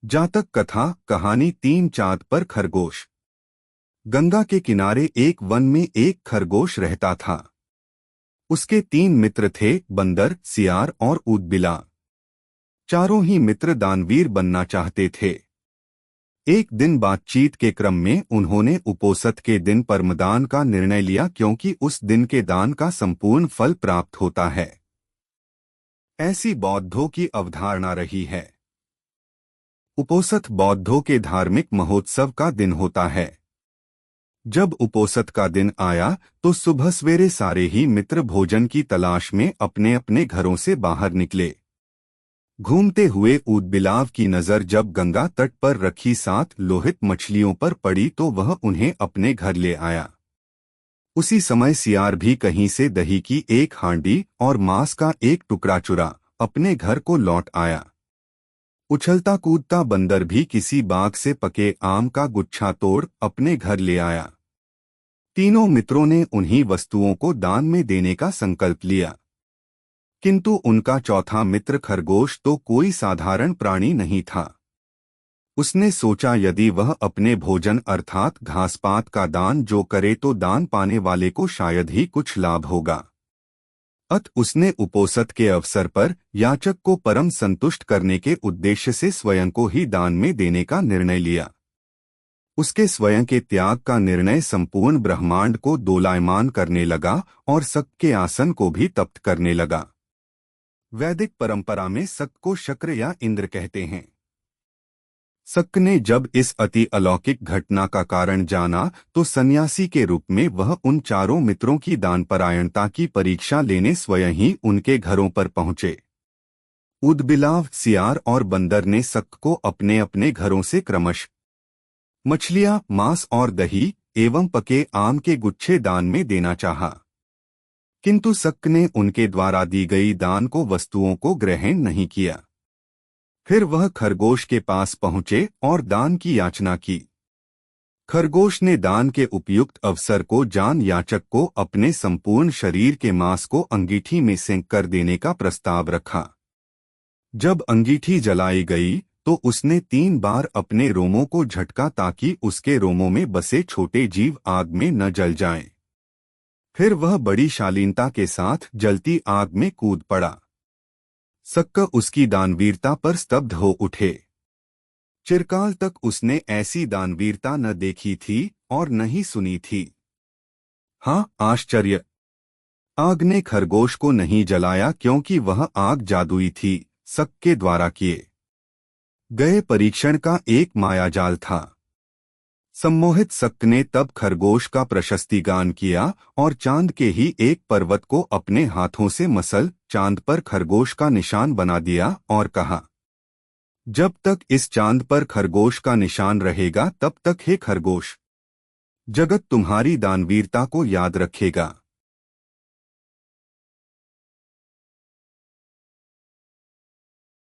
जातक कथा कहानी 3 चांद पर खरगोश। गंगा के किनारे एक वन में एक खरगोश रहता था। उसके 3 मित्र थे, बंदर, सियार और ऊदबिला। चारों ही मित्र दानवीर बनना चाहते थे। एक दिन बातचीत के क्रम में उन्होंने उपोषित के दिन परमदान का निर्णय लिया, क्योंकि उस दिन के दान का संपूर्ण फल प्राप्त होता है। ऐसी बौद्धों की अवधारणा रही है। उपोषित बौद्धों के धार्मिक महोत्सव का दिन होता है। जब उपोषित का दिन आया तो सुबह सवेरे सारे ही मित्र भोजन की तलाश में अपने अपने घरों से बाहर निकले। घूमते हुए ऊदबिलाव की नजर जब गंगा तट पर रखी 7 लोहित मछलियों पर पड़ी तो वह उन्हें अपने घर ले आया। उसी समय सियार भी कहीं से दही की एक हांडी और मांस का एक टुकड़ा चुरा अपने घर को लौट आया। उछलता कूदता बंदर भी किसी बाग से पके आम का गुच्छा तोड़ अपने घर ले आया। तीनों मित्रों ने उन्हीं वस्तुओं को दान में देने का संकल्प लिया, किंतु उनका चौथा मित्र खरगोश तो कोई साधारण प्राणी नहीं था। उसने सोचा, यदि वह अपने भोजन अर्थात घासपात का दान जो करे तो दान पाने वाले को शायद ही कुछ लाभ होगा। उसने उपोषित के अवसर पर याचक को परम संतुष्ट करने के उद्देश्य से स्वयं को ही दान में देने का निर्णय लिया। उसके स्वयं के त्याग का निर्णय संपूर्ण ब्रह्मांड को दोलायमान करने लगा और शक के आसन को भी तप्त करने लगा। वैदिक परंपरा में शक को शक्र या इंद्र कहते हैं। शक ने जब इस अति अलौकिक घटना का कारण जाना तो सन्यासी के रूप में वह उन चारों मित्रों की दानपरायणता की परीक्षा लेने स्वयं ही उनके घरों पर पहुंचे। ऊदबिलाव, सियार और बंदर ने शक को अपने अपने घरों से क्रमशः मछलियां, मांस और दही एवं पके आम के गुच्छे दान में देना चाहा, किंतु शक ने उनके द्वारा दी गई दान को वस्तुओं को ग्रहण नहीं किया। फिर वह खरगोश के पास पहुंचे और दान की याचना की। खरगोश ने दान के उपयुक्त अवसर को जान याचक को अपने संपूर्ण शरीर के मांस को अंगीठी में सेंक कर देने का प्रस्ताव रखा। जब अंगीठी जलाई गई तो उसने 3 बार अपने रोमों को झटका ताकि उसके रोमों में बसे छोटे जीव आग में न जल जाएं। फिर वह बड़ी शालीनता के साथ जलती आग में कूद पड़ा। शक उसकी दानवीरता पर स्तब्ध हो उठे। चिरकाल तक उसने ऐसी दानवीरता न देखी थी और न ही सुनी थी। हाँ, आश्चर्य! आग ने खरगोश को नहीं जलाया, क्योंकि वह आग जादुई थी, शक के द्वारा किए गए परीक्षण का एक मायाजाल था। सम्मोहित शक ने तब खरगोश का प्रशस्ति गान किया और चांद के ही एक पर्वत को अपने हाथों से मसल चांद पर खरगोश का निशान बना दिया और कहा, जब तक इस चांद पर खरगोश का निशान रहेगा तब तक हे खरगोश, जगत तुम्हारी दानवीरता को याद रखेगा।